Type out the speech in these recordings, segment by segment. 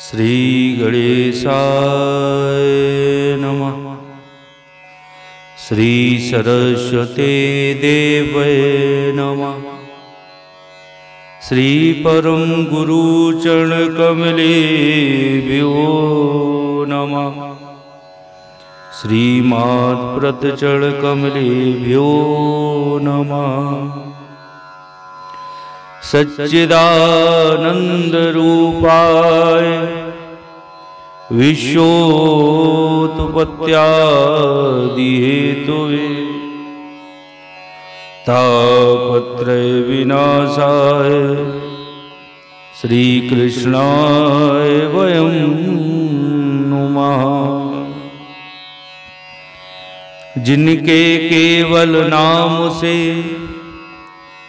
श्री गणेशाय नमः। श्री सरस्वती देवे नमः। श्री परम गुरु चरण कमलेभ्यो नमः। श्रीमात् प्रत चरण कमलेभ्यो नमः। सच्चिदानंद रूपाय विश्वोत्पत्त्यादि हेतुवे तापत्रय विनाशाय श्री कृष्णाय वयं नुमः। जिनके केवल नाम से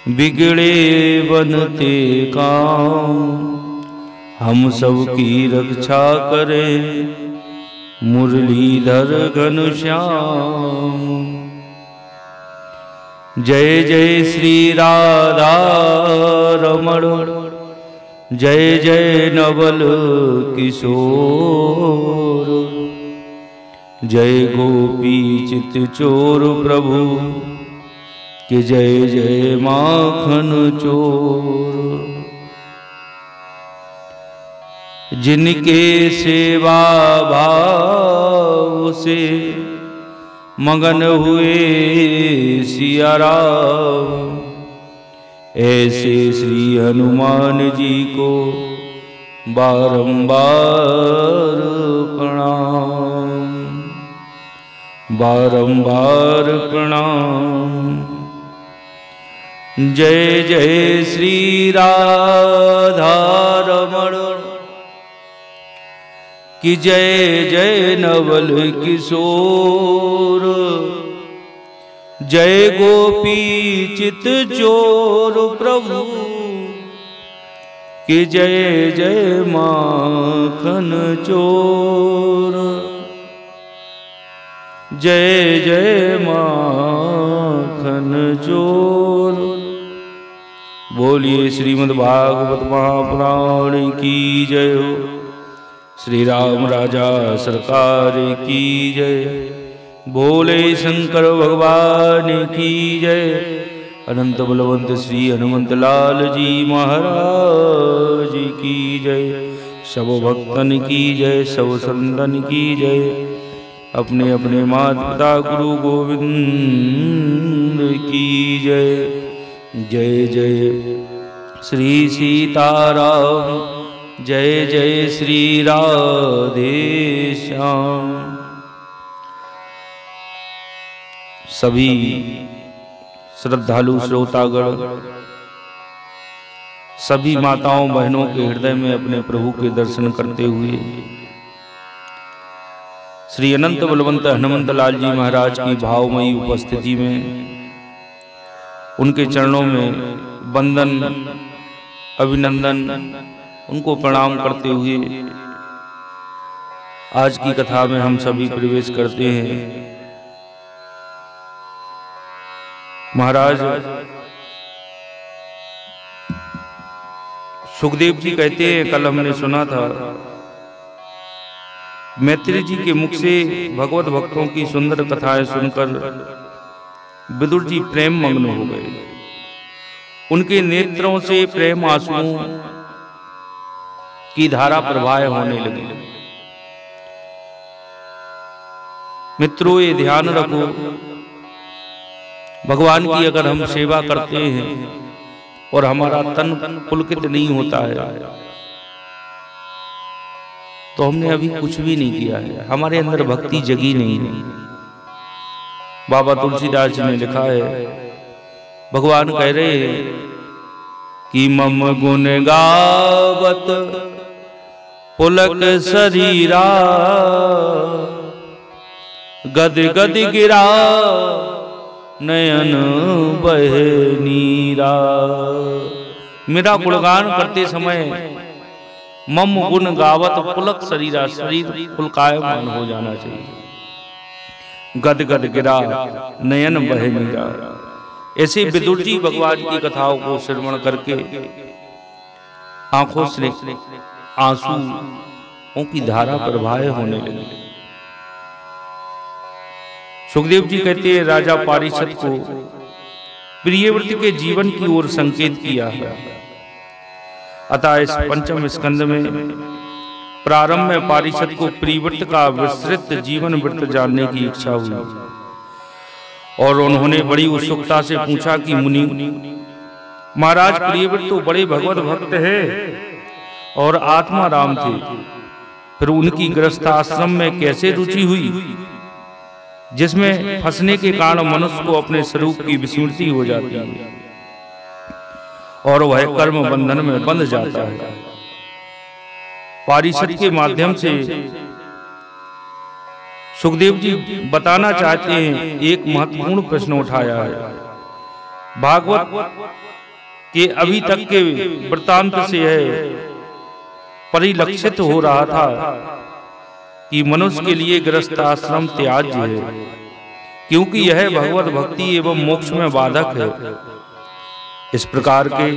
बिगड़े बनते काम, हम सब की रक्षा करे मुरलीधर घनश्याम। जय जय श्री राधा रमण, जय जय नवल किशोर, जय गोपी चित चोर प्रभु कि जय जय माखन चोर। जिनके सेवा भाव से मगन हुए सिया राम, ऐसे श्री हनुमान जी को बारंबार प्रणाम, बारंबार प्रणाम। जय जय श्री राधा रमण कि जय जय नवल किशोर, जय गोपी चित चोर प्रभु कि जय जय माखन चोर, जय जय माखन चोर। बोलिए श्रीमद् भागवत महापुराण की जय हो। श्री राम राजा सरकार की जय। बोले शंकर भगवान की जय। अनंत बलवंत श्री हनुमत लाल जी महाराज की जय। सब भक्तन की जय, सब संतन की जय। अपने अपने माता पिता गुरु गोविंद की जय। जय जय श्री सीताराम, जय जय श्री राधे श्याम। सभी श्रद्धालु श्रोतागण, सभी माताओं बहनों के हृदय में अपने प्रभु के दर्शन करते हुए श्री अनंत बलवंत हनुमंत लाल जी महाराज की भावमयी उपस्थिति में उनके चरणों में वंदन अभिनंदन, उनको प्रणाम करते हुए आज की कथा में हम सभी प्रवेश करते हैं। महाराज सुखदेव जी कहते हैं, कल हमने सुना था, मैत्री जी के मुख से भगवत भक्तों की सुंदर कथाएं सुनकर विदुर जी प्रेम मग्न हो गए। उनके नेत्रों से प्रेम आंसुओं की धारा प्रवाह होने लगी। मित्रों, ये ध्यान रखो, भगवान की अगर हम सेवा करते हैं और हमारा तन पुलकित नहीं होता है तो हमने अभी कुछ भी नहीं किया है, हमारे अंदर भक्ति जगी नहीं है। बाबा तुलसीदास जी ने लिखा है, भगवान कह रहे हैं कि मम गुण गावत पुलक शरीरा, गद गद गिरा नयन बहे नीरा। मेरा गुणगान करते समय मम गुण गावत पुलक शरीरा, शरीर पुलकायमान हो जाना चाहिए। गद गद गिरा नयन बहे नीरा। ऐसे विदुर जी भगवान की कथाओं को श्रवण करके आंखों से आंसू की धारा प्रवाह होने लगी। सुखदेव जी कहते हैं, राजा पारिषद को प्रियव्रत के जीवन की ओर संकेत किया है। अतः इस पंचम स्कंद में प्रारंभ में पारिषद को प्रियव्रत का विस्तृत जीवन वृत्त जानने की इच्छा हुई और उन्होंने बड़ी उत्सुकता से पूछा कि मुनि महाराज, प्रियव्रत तो बड़े भगवत भक्त हैं और आत्मा राम थे, फिर उनकी गृहस्थ आश्रम में कैसे रुचि हुई जिसमें फंसने के कारण मनुष्य को अपने स्वरूप की विस्मृति हो जाती है और वह कर्म बंधन में बंध जाता है। पारिषद के माध्यम से सुखदेव जी बताना चाहते हैं, एक महत्वपूर्ण प्रश्न उठाया है। भागवत के अभी तक के वृत्तांत से यह परिलक्षित हो रहा था कि मनुष्य के लिए गृहस्थ आश्रम त्याज्य है, क्योंकि यह भगवत भक्ति एवं मोक्ष में बाधक है। इस प्रकार के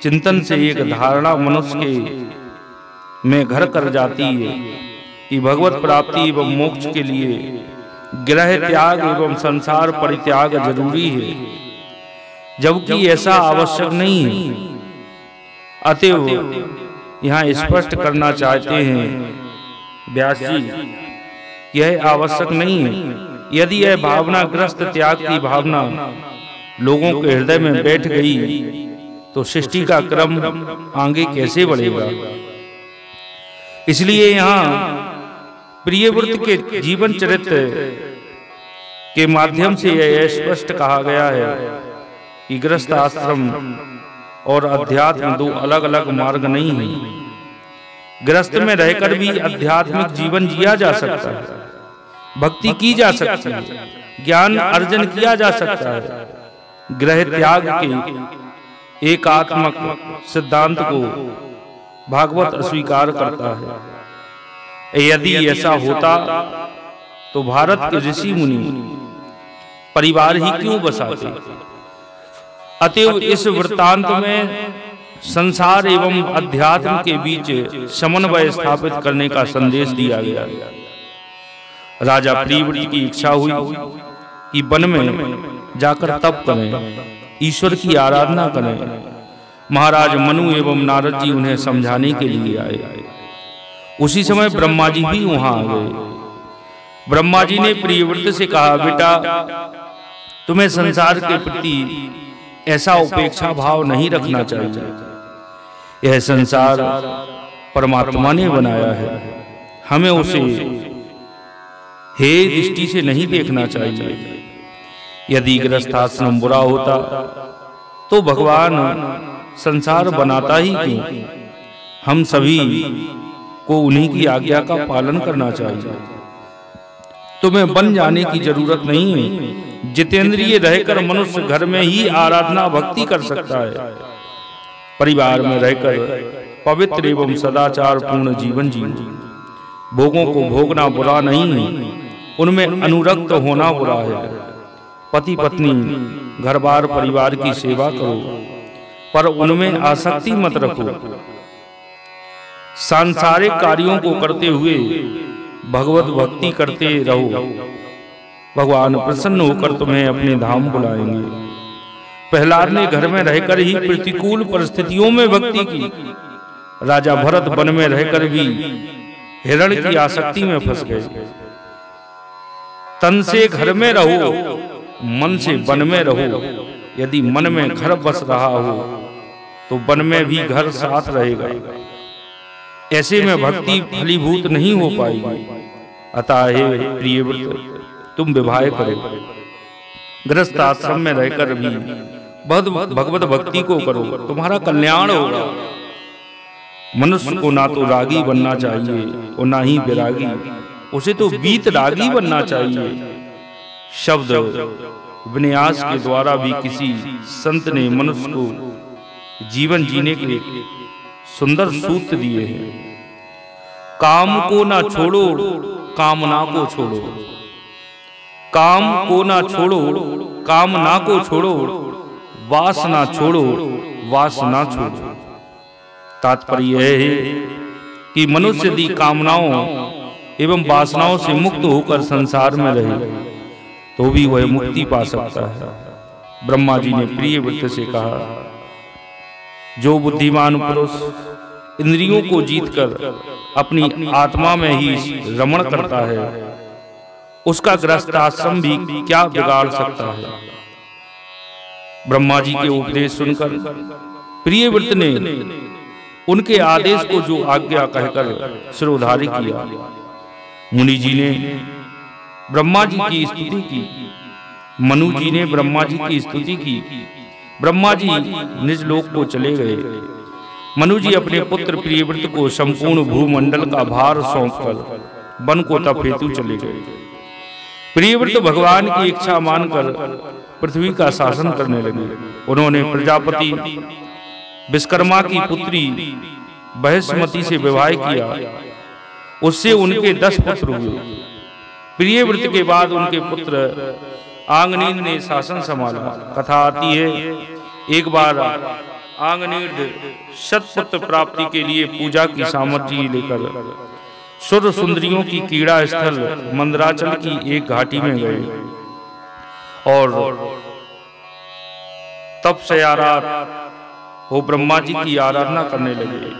चिंतन से एक धारणा मनुष्य के में घर कर जाती है कि भगवत प्राप्ति एवं मोक्ष के लिए गृह त्याग एवं संसार परित्याग जरूरी है, जबकि ऐसा आवश्यक नहीं है। अतएव यहाँ स्पष्ट करना चाहते हैं व्यास जी, यह आवश्यक नहीं है। यदि यह भावना ग्रस्त त्याग की भावना लोगों के हृदय में बैठ गई तो सृष्टि का क्रम आगे कैसे बढ़ेगा। इसलिए यहाँ प्रियव्रत के जीवन चरित्र के माध्यम से यह स्पष्ट कहा गया है कि गृहस्थ आश्रम और अध्यात्म दो अलग अलग मार्ग नहीं है। गृहस्थ में रहकर भी आध्यात्मिक जीवन जिया जा सकता है, भक्ति की जा सकती है, ज्ञान अर्जन किया जा सकता है। गृह त्याग के एकात्मक सिद्धांत को भागवत अस्वीकार करता है। यदि ऐसा होता तो भारत के ऋषि मुनि परिवार ही क्यों बसाते। अतएव इस वृत्तांत में संसार एवं अध्यात्म के बीच समन्वय स्थापित करने का संदेश दिया गया। राजा प्रियव्रत की इच्छा हुई कि वन में जाकर तप करें, ईश्वर की आराधना करें। महाराज मनु एवं नारद जी उन्हें समझाने के लिए आए। उसी समय ब्रह्मा जी भी वहां आ गए। ब्रह्मा जी ने प्रियव्रत से कहा, बेटा तुम्हें संसार के प्रति ऐसा उपेक्षा भाव नहीं रखना चाहिए। यह संसार परमात्मा ने बनाया है, हमें उसे हे दृष्टि से नहीं देखना चाहिए। यदि गृहस्थाश्रम बुरा होता तो भगवान संसार बनाता ही क्यों। हम सभी को उन्हीं की आज्ञा का पालन करना चाहिए। तुम्हें बन जाने की जरूरत नहीं है। जितेंद्रिय रहकर मनुष्य घर में ही आराधना भक्ति कर सकता है। परिवार में रहकर पवित्र एवं सदाचार पूर्ण जीवन जीना। भोगों को भोगना बुरा नहीं है, उनमें अनुरक्त होना बुरा है। पति पत्नी घर बार परिवार की सेवा करो, पर उनमें आसक्ति मत रखो। सांसारिक कार्यों को करते हुए भगवत भक्ति करते रहो। भगवान प्रसन्न होकर तुम्हें अपने धाम बुलाएंगे। प्रहलाद ने घर में रहकर ही प्रतिकूल परिस्थितियों में भक्ति की। राजा भरत वन में रहकर भी हिरण की आसक्ति में फंस गए। तन से घर में रहो, मन से वन में रहो। यदि मन में घर बस रहा हो तो वन में भी घर साथ रहेगा। ऐसे में भक्ति फलीभूत नहीं हो पाएगी। अतः हे प्रियव्रत, तुम विवाह करो, गृहस्थ आश्रम में रहकर भी भगवत भक्ति को करो, तुम्हारा कल्याण होगा। मनुष्य को ना तो रागी बनना चाहिए और ना ही विरागी, उसे तो बीत रागी बनना चाहिए। शब्द विन्यास के द्वारा भी किसी संत ने मनुष्य को जीवन जीने के सुंदर सूत्र दिए हैं। काम को ना छोड़ो, कामना को छोड़ो। काम को ना छोड़ो, कामना को छोड़ो। वासना छोड़ो, वासना छोड़ो। तात्पर्य यह है कि मनुष्य यदि कामनाओं एवं वासनाओं से मुक्त होकर संसार में रहे तो भी वह मुक्ति पा सकता है। ब्रह्मा जी ने प्रियव्रत से कहा, जो बुद्धिमान पुरुष इंद्रियों को जीतकर अपनी आत्मा में ही रमण करता है, उसका गृहस्थ आश्रम भी क्या बिगाड़ सकता है। ब्रह्मा जी के उपदेश सुनकर प्रियव्रत ने उनके आदेश को जो आज्ञा कहकर सिरोधार्य किया। मुनि जी ने ब्रह्मा जी की स्तुति की, मनु जी ने ब्रह्मा जी की स्तुति की। ब्रह्मा जी निज लोक को चले गए। मनु जी अपने पुत्र प्रियव्रत को संपूर्ण भूमंडल का भार सौंपकर वन को तप हेतु चले गए। प्रियव्रत भगवान की इच्छा मानकर पृथ्वी का शासन करने लगे। उन्होंने प्रजापति विश्वकर्मा की पुत्री बृहस्पति से विवाह किया। उससे उनके 10 पुत्र हुए। प्रियव्रत के बाद उनके पुत्र आंगनीड ने शासन संभाला। कथा आती है, एक बार आंगनीड शतपुत्र प्राप्ति के लिए पूजा की सामग्री लेकर सुर सुंदरियों की क्रीड़ा स्थल मंदराचल की एक घाटी में गए और तप से वो ब्रह्मा जी की आराधना करने लगे।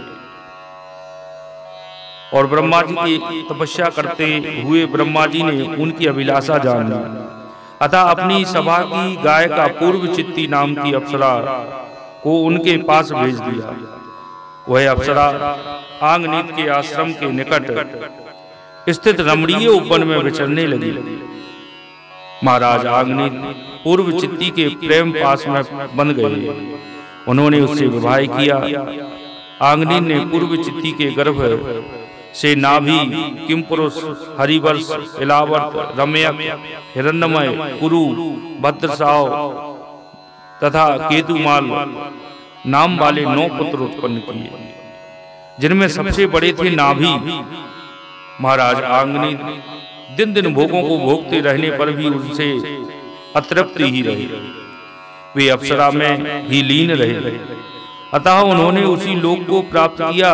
और ब्रह्मा जी की तपस्या करते हुए ब्रह्मा जी ने उनकी अभिलाषा जान ली। अतः अपनी सभा की गायिका पूर्वचित्ती नाम की अप्सरा को उनके पास भेज दिया। वह अप्सरा आंगनीड के आश्रम के निकट स्थित रमणीय उपवन में विचरने लगी। महाराज आंगनीड पूर्वचित्ती के प्रेम पास में बंध गए। उन्होंने उससे विवाह किया। आंगनीड ने पूर्वचित्ती के गर्भ से नाभि, किमपुरुष, हरिवर्ष, इलावर्त, रम्यक, हिरण्यमय, कुरु, भद्रसाव तथा केतुमाल नाम वाले 9 पुत्र उत्पन्न किए, जिनमें सबसे बड़े थे नाभि। महाराज आंगनीड दिन दिन भोगों को भोगते रहने पर भी उनसे अतृप्त ही रहे। वे अप्सरा में ही लीन रहे। अतः उन्होंने उसी लोक को प्राप्त किया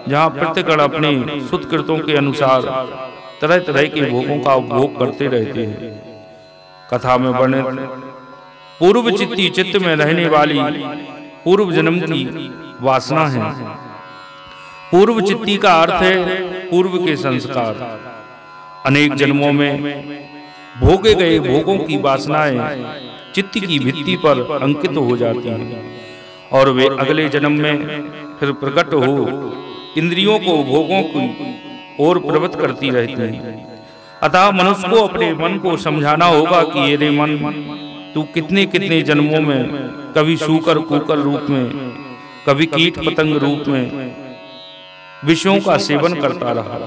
जहाँ प्रत्येकण अपने सुतकृतों के अनुसार तरह तरह के भोगों का उपभोग करते रहते हैं। कथा में वर्णित पूर्वचित्ती चित्त में रहने वाली पूर्व जन्म की वासना है। पूर्वचित्ती का अर्थ है पूर्व के संस्कार। अनेक जन्मों में भोगे गए भोगों की वासनाएं चित्त की भित्ति पर अंकित हो जाती हैं और वे अगले जन्म में फिर प्रकट हो इंद्रियों को भोगों की ओर प्रवृत्त करती रहती हैं। अतः मनुष्य को अपने मन को समझाना होगा कि ये मन, तू कितने कितने जन्मों में कभी सूकर कुकर रूप में, कभी कीट पतंग रूप में विषयों का सेवन करता रहा,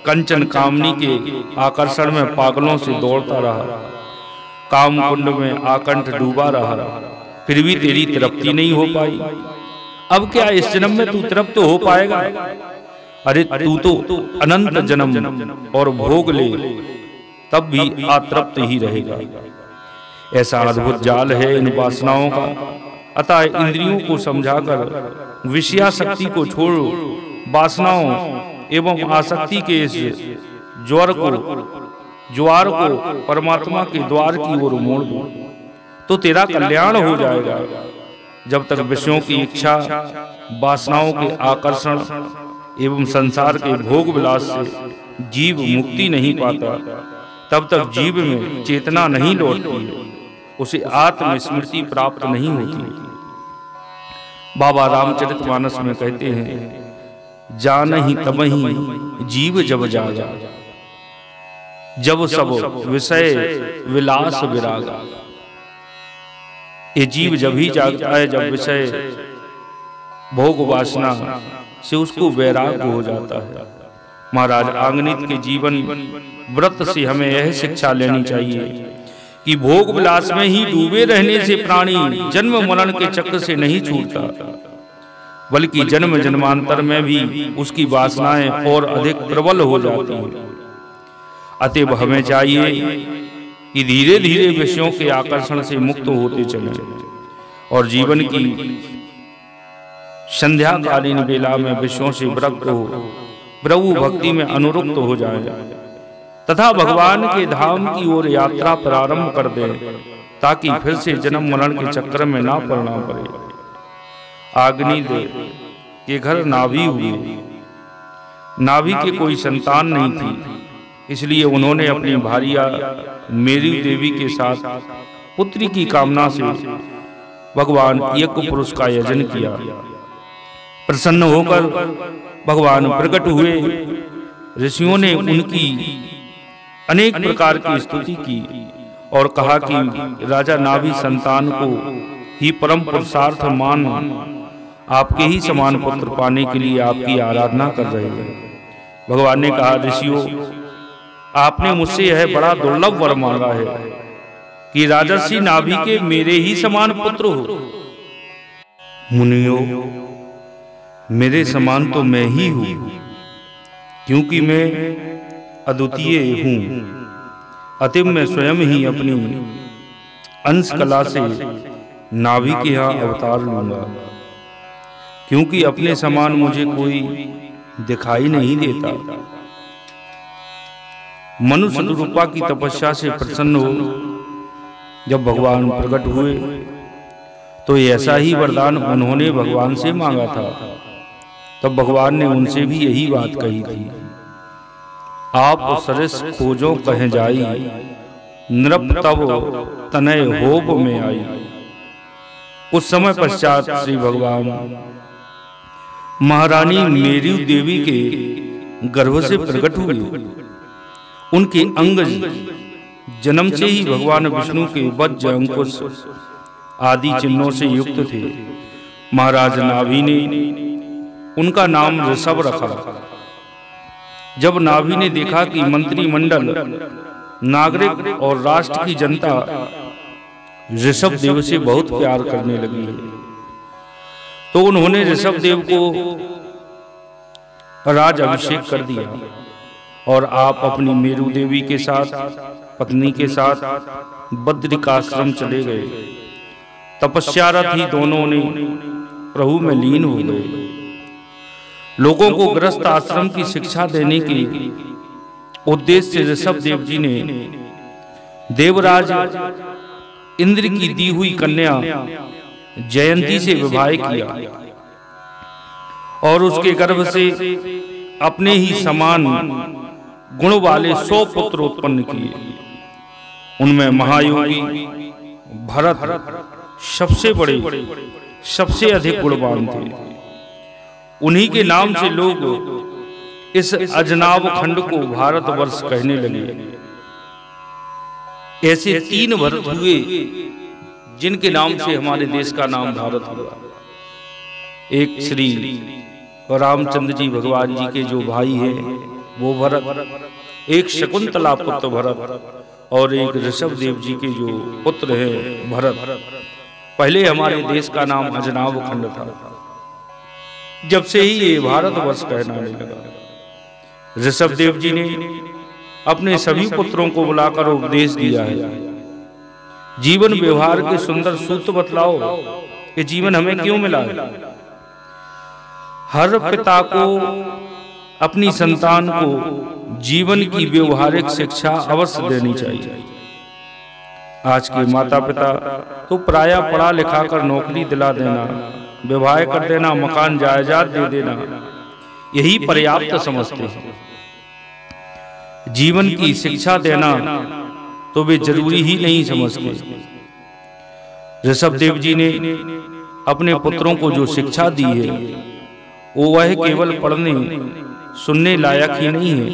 कंचन कामनी के आकर्षण में पागलों से दौड़ता रहा, काम कुंड में आकंठ डूबा रहा, फिर भी तेरी तृप्ति नहीं हो पाई। अब क्या इस जन्म में तू तृप्त हो पाएगा? अरे तू तो अनंत जन्म और भोग ले तब भी अतृप्त ही रहेगा। ऐसा अद्भुत जाल है इन वासनाओं का। अतः इंद्रियों को समझाकर विषयासक्ति को छोड़ो, वासनाओं एवं आसक्ति के इस ज्वार को परमात्मा के द्वार की ओर मोड़ दो तो तेरा कल्याण हो जाएगा। जब तक विषयों की इच्छा, वासनाओं के आकर्षण एवं संसार के भोग विलास से जीव मुक्ति नहीं पाता, तब तक जीव में चेतना नहीं लौटती है, उसे आत्मस्मृति प्राप्त नहीं होती। बाबा रामचरितमानस में कहते हैं, जानहि तबहि जीव जब जागा, जब सब विषय विलास विरागा। ये जीव जब ही जागता है जब विषय भोग वासना से उसको वैराग्य हो जाता है। महाराज आंगनीड के जीवन व्रत से हमें यह शिक्षा लेनी चाहिए कि भोग विलास में ही डूबे रहने से प्राणी जन्म मरण के चक्र से नहीं छूटता, बल्कि जन्म जन्मांतर में भी उसकी वासनाएं और अधिक प्रबल हो जाती हैं। अतएव हमें चाहिए कि धीरे धीरे विषयों के आकर्षण से मुक्त होते चलें और जीवन की संध्याकालीन वेला में विषयों से विरक्त हो प्रभु भक्ति में अनुरक्त हो जाएं तथा भगवान के धाम की ओर यात्रा प्रारंभ कर दें, ताकि फिर से जन्म मरण के चक्कर में ना पड़ना पड़े। अग्निदेव के घर नाभि हुए। नाभि के कोई संतान नहीं थी, इसलिए उन्होंने अपनी भार्या मेरी देवी के साथ पुत्री की कामना से भगवान यज्ञ पुरुष का यजन किया। प्रसन्न होकर भगवान प्रकट हुए। ऋषियों ने उनकी अनेक प्रकार की स्तुति की और कहा कि राजा नाभि संतान को ही परम पुरुषार्थ मान आपके ही समान पुत्र पाने के लिए आपकी आराधना कर रहे हैं। भगवान ने कहा, ऋषियों, आपने मुझसे यह बड़ा दुर्लभ वर मांगा है कि राजर्षि नाभि के मेरे ही समान पुत्र हो। मुनियों, मेरे समान तो मैं ही हूं, क्योंकि मैं अद्वितीय हूं। अतः मैं स्वयं ही अपनी अंश कला से नाभि के यहाँ अवतार लूंगा, क्योंकि अपने समान मुझे कोई दिखाई नहीं देता। मनुष्य रूपा की तपस्या से प्रसन्न हो जब भगवान प्रकट हुए तो ऐसा ही वरदान उन्होंने भगवान से मांगा था। तब भगवान ने उनसे भी यही बात कही थी, आप सरस खोजो कहें जाई, नृप तब तनय होब में आई। कुछ समय पश्चात श्री भगवान महारानी मेरी देवी के गर्भ से प्रकट हुए। उनके अंगज जन्म से ही भगवान विष्णु के वज्ज अंकुश आदि चिन्हों से युक्त थे। महाराज नाभि ने उनका नाम ऋषभ रखा। जब नाभि ने देखा कि मंत्रिमंडल, नागरिक और राष्ट्र की जनता ऋषभ देव से बहुत प्यार करने लगी है, तो उन्होंने ऋषभ देव को राज अभिषेक कर दिया और आप अपनी मेरु देवी के साथ, पत्नी के साथ बद्रिकाश्रम चले गए। तपस्यारत ही दोनों ने प्रभु में लीन हो गए। लोगों को गृहस्थ आश्रम की शिक्षा देने के उद्देश्य से ऋषभ देव जी ने देवराज इंद्र की दी हुई कन्या जयंती से विवाह किया और उसके गर्भ से अपने ही समान गुण वाले 100 पुत्र उत्पन्न किए। उनमें महायोगी भरत सबसे बड़े, सबसे अधिक गुणवान थे। उन्हीं के नाम से लोग इस अजनाब खंड को भारतवर्ष कहने लगे। ऐसे 3 भरत हुए जिनके नाम से हमारे देश का नाम भारत हुआ। एक श्री रामचंद्र जी भगवान जी के जो भाई हैं वो भरत, एक शकुंतला पुत्र भरत और एक ऋषभ देव जी के जो पुत्र हैं भरत। पहले हमारे देश का नाम अजनाब खंड था। जब से ही ये भारतवर्ष कहलाने लगा। ऋषभ देव जी ने अपने सभी पुत्रों को बुलाकर उपदेश दिया है, जीवन व्यवहार के सुंदर सूत्र बतलाओ कि जीवन हमें क्यों मिला है। हर पिता को अपनी संतान को जीवन की व्यवहारिक शिक्षा अवश्य देनी चाहिए। आज के माता पिता तो प्रायः पढ़ा लिखा कर नौकरी दिला देना, विवाह कर देना, मकान जायदाद दे देना यही पर्याप्त समझते हैं। जीवन की शिक्षा देना तो वे जरूरी ही नहीं समझते। ऋषभ देव जी ने अपने पुत्रों को जो शिक्षा दी है वो वह केवल पढ़ने सुनने लायक ही नहीं है,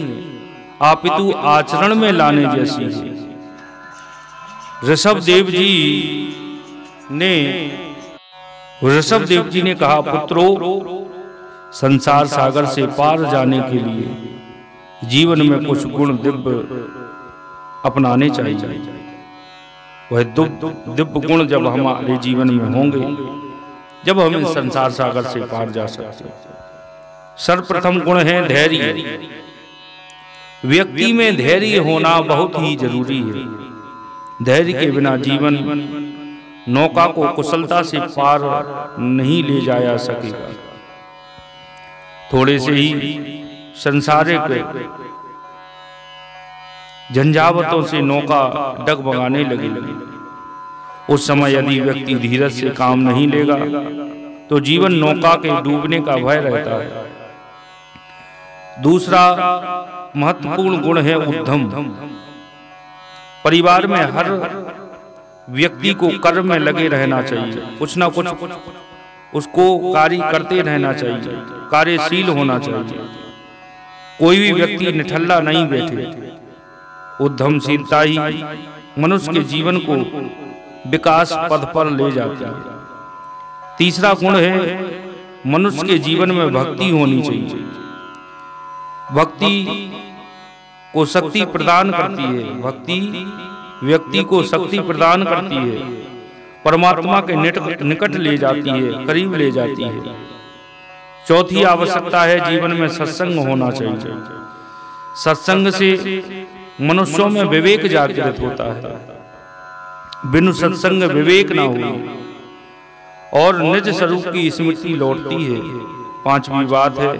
अपितु आचरण में लाने जैसी है। ऋषभ देव जी ने कहा, पुत्रों, संसार सागर से पार जाने के लिए जीवन में कुछ गुण दिव्य अपनाने चाहिए। वह दिव्य गुण जब हमारे जीवन में होंगे, जब हम इस संसार सागर से पार जा सकते हैं। सर्वप्रथम गुण है धैर्य। व्यक्ति में धैर्य होना बहुत ही जरूरी है। धैर्य के बिना जीवन नौका को कुशलता से पार नहीं ले जाया सकेगा। थोड़े से ही संसारिक झंझावतों से नौका डगमगाने लगी। उस समय यदि व्यक्ति धीरज से काम नहीं लेगा तो जीवन नौका के डूबने का भय रहता है। दूसरा महत्वपूर्ण गुण है उद्यम। परिवार में हर व्यक्ति को कर्म में लगे रहना चाहिए, कुछ ना कुछ उसको कार्य करते रहना चाहिए, कार्यशील होना चाहिए। कोई भी व्यक्ति निठल्ला नहीं बैठे। उद्यमशीलता ही मनुष्य के जीवन को विकास पथ पर ले जाती है। तीसरा गुण है मनुष्य के जीवन में भक्ति होनी चाहिए। भक्ति को शक्ति प्रदान करती है। भक्ति व्यक्ति को शक्ति प्रदान करती है, परमात्मा के निकट ले जाती है, करीब ले जाती है। चौथी आवश्यकता है जीवन में सत्संग होना चाहिए। सत्संग से मनुष्यों में विवेक जागृत होता है। बिनु सत्संग विवेक ना हो और निज स्वरूप की स्मृति लौटती है। पांचवी बात है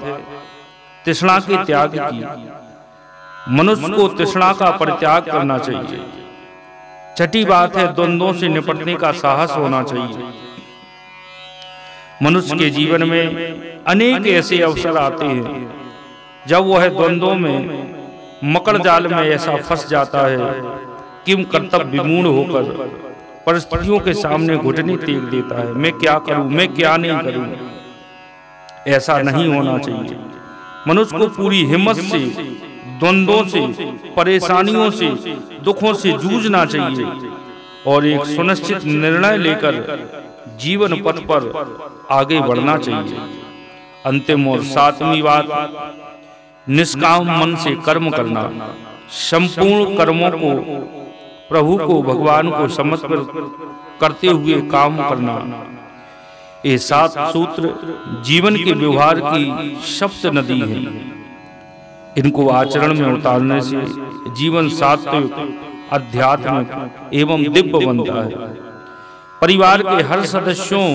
तृष्णा के त्याग की। मनुष्य को तृष्णा का परित्याग करना चाहिए। छठी बात है द्वंद्वों से निपटने का साहस होना चाहिए। मनुष्य के जीवन में अनेक ऐसे अवसर आते हैं जब वह द्वंद्वों में मकड़ जाल में ऐसा फंस जाता है कि कर्तव्य विमूढ़ होकर परिस्थितियों के सामने घुटने टेक देता है। मैं क्या करूं, मैं क्या नहीं करूं। ऐसा नहीं होना चाहिए। मनुष्य को पूरी हिम्मत से द्वंद्वों से, परेशानियों से, दुखों से जूझना चाहिए और एक सुनिश्चित निर्णय लेकर जीवन पथ पर आगे बढ़ना चाहिए। अंतिम और सातवीं बात निष्काम मन से कर्म करना। संपूर्ण कर्मों को प्रभु को, भगवान को समर्पित करते हुए काम करना। ये 7 सूत्र जीवन के व्यवहार की सप्त नदी है। इनको आचरण में उतारने से जीवन सात्विक, आध्यात्मिक एवं दिव्य बनता है। परिवार के हर सदस्यों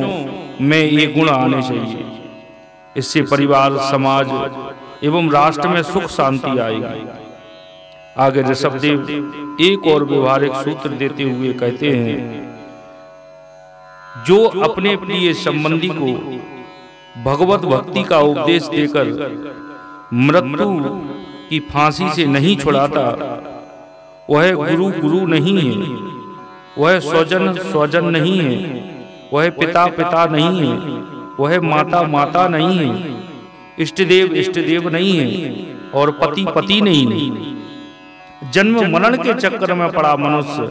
में ये गुण आने चाहिए। इससे परिवार, समाज एवं राष्ट्र में सुख शांति आएगी। आगे ऋषभदेव एक और व्यवहारिक सूत्र देते हुए कहते हैं, जो अपने प्रिय संबंधी को भगवत भक्ति का उपदेश देकर मृत्यु की फांसी से नहीं छुड़ाता, वह गुरु नहीं है, वह स्वजन नहीं है, वह पिता नहीं है, वह माता नहीं है, इष्ट देव नहीं है और पति नहीं है। जन्म मरण के चक्कर में पड़ा मनुष्य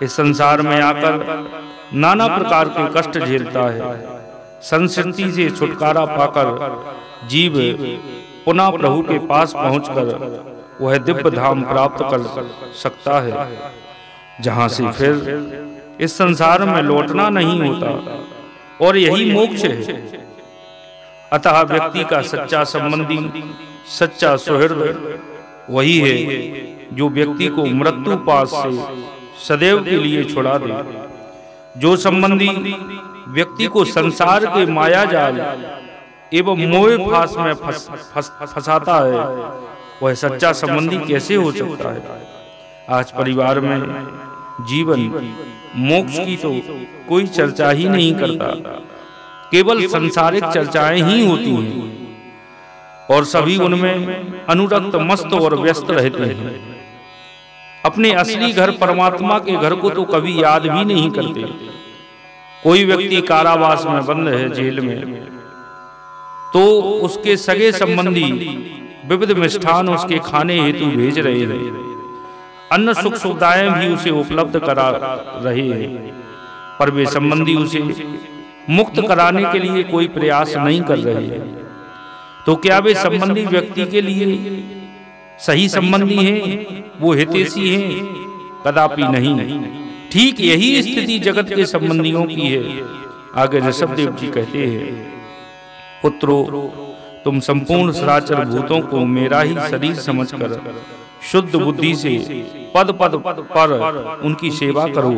इस संसार में आकर नाना प्रकार के कष्ट झेलता है। संस्कृति से छुटकारा पाकर जीव पुनः प्रभु के पास पहुंचकर वह दिव्य धाम प्राप्त कर सकता है, जहां से फिर इस संसार में लौटना नहीं होता और यही मोक्ष है। अतः व्यक्ति का सच्चा संबंधी, सच्चा सुहृद वही है जो व्यक्ति को मृत्यु पास से सदैव के लिए छुड़ा दे। जो संबंधी व्यक्ति को संसार के माया जाल एवं मोह फांस में फंसाता है, वह सच्चा संबंधी कैसे हो सकता है। आज परिवार में जीवन मोक्ष की तो कोई चर्चा ही नहीं करता, केवल सांसारिक चर्चाएं ही होती हैं और सभी उनमें अनुरक्त, मस्त और व्यस्त रहते हैं। अपने असली घर परमात्मा के घर को तो कभी याद भी नहीं करते। कोई व्यक्ति कारावास में बंद है, जेल में, तो उसके सगे संबंधी विविध मिष्ठान उसके खाने हेतु भेज रहे हैं, अन्न सुख सुविधाएं भी उसे उपलब्ध करा रहे हैं, पर वे संबंधी उसे मुक्त कराने के लिए कोई प्रयास नहीं कर रहे हैं। तो क्या वे संबंधी व्यक्ति के लिए सही संबंधी हैं, वो हितैषी हैं? कदापि नहीं। ठीक यही स्थिति जगत के संबंधियों की है। आगे ऋषभदेव जी कहते हैं, पुत्रो तुम संपूर्ण सराचर भूतों को मेरा ही शरीर समझकर शुद्ध बुद्धि से पद पद पर उनकी सेवा करो,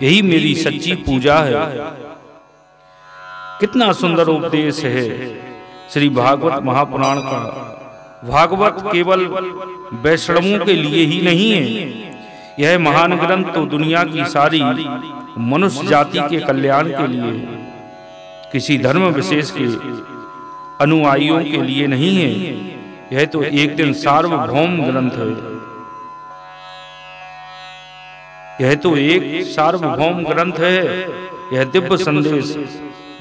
यही मेरी सच्ची पूजा है। कितना सुंदर उपदेश है श्री भागवत महापुराण का। भागवत केवल वैष्णवों के लिए ही नहीं है, यह महान ग्रंथ तो दुनिया की सारी मनुष्य जाति के कल्याण के लिए, किसी धर्म विशेष के अनुयायियों के लिए नहीं है। यह तो एक दिन सार्वभौम ग्रंथ है। यह तो एक सार्वभौम ग्रंथ है। यह दिव्य संदेश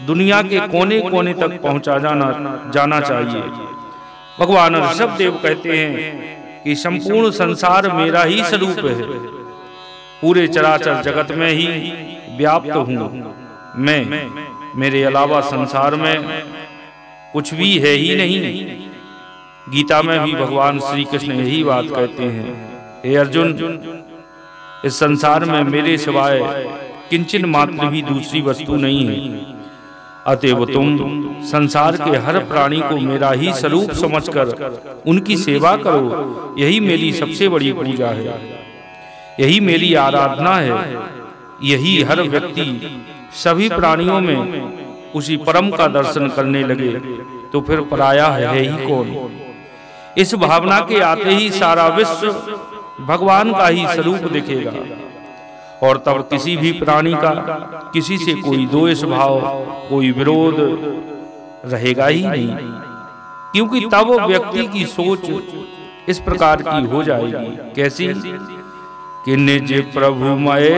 दुनिया के कोने कोने तक पहुंचा जाना चाहिए। भगवान ऋषभ देव कहते हैं कि संपूर्ण संसार मेरा ही स्वरूप है। पूरे चराचर जगत में ही व्याप्त हूँ मैं, मेरे अलावा संसार में कुछ भी है ही नहीं। गीता में भी भगवान श्री कृष्ण यही बात कहते हैं, हे अर्जुन, इस संसार में मेरे सिवाय किंचन मात्र भी दूसरी वस्तु नहीं है। अतएव तुम संसार के हर प्राणी को मेरा ही स्वरूप समझकर उनकी सेवा करो। यही मेरी सबसे बड़ी पूजा है, यही मेरी आराधना है। यही हर व्यक्ति सभी प्राणियों में उसी परम का दर्शन करने लगे तो फिर पराया है ही कौन। इस भावना के आते ही सारा विश्व भगवान का ही स्वरूप दिखेगा और तब किसी भी प्राणी का किसी से कोई द्वेष भाव, कोई विरोध रहेगा ही नहीं, क्योंकि तब व्यक्ति की सोच इस प्रकार की हो जाएगी। कैसी कि निज प्रभु मय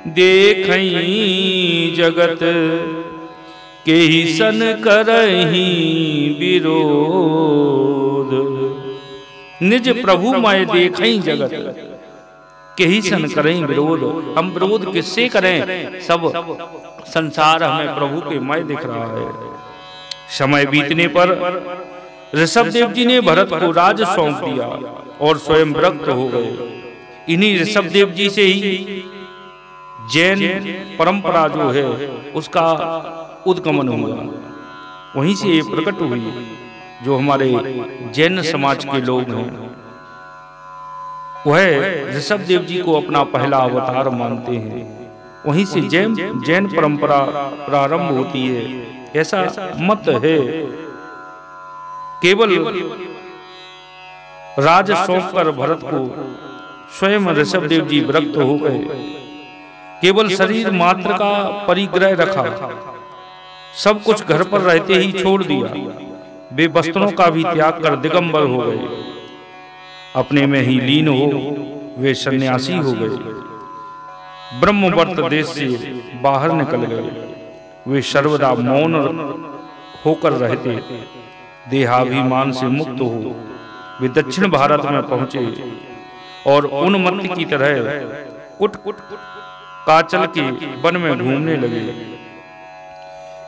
देखई जगत के ही सन करही विरोध। निज प्रभु मय देखई जगत के ही सन करें विरोध। हम विरोध किससे करें? सब संसार हमें प्रभु के मय दिख रहा है। समय बीतने पर ऋषभ देव जी ने भरत को राज सौंप दिया और स्वयं विरक्त हो गए। इन्हीं ऋषभ देव जी से ही जैन परंपरा जो है उसका उद्गमन हुआ, वहीं से ये प्रकट हुई। जो हमारे जैन समाज के लोग हैं वह ऋषभ देव जी को अपना पहला अवतार मानते हैं। वहीं से जैन परंपरा प्रारंभ होती है, ऐसा मत है। केवल राज सौंप कर भरत को स्वयं ऋषभ देव जी विरक्त हो गए। केवल शरीर मात्र का परिग्रह रखा, सब कुछ घर पर रहते ही छोड़ दिया। वे वस्त्रों का भी त्याग कर दिगंबर हो गए, अपने में ही लीन हो वे सन्यासी हो गए। ब्रह्मवर्त देश से बाहर निकल गए। वे सर्वदा मौन होकर रहते, देहाभिमान से मुक्त हो वे दक्षिण भारत में पहुंचे और उन्मत्त की तरह कुट काचल के वन में घूमने लगे।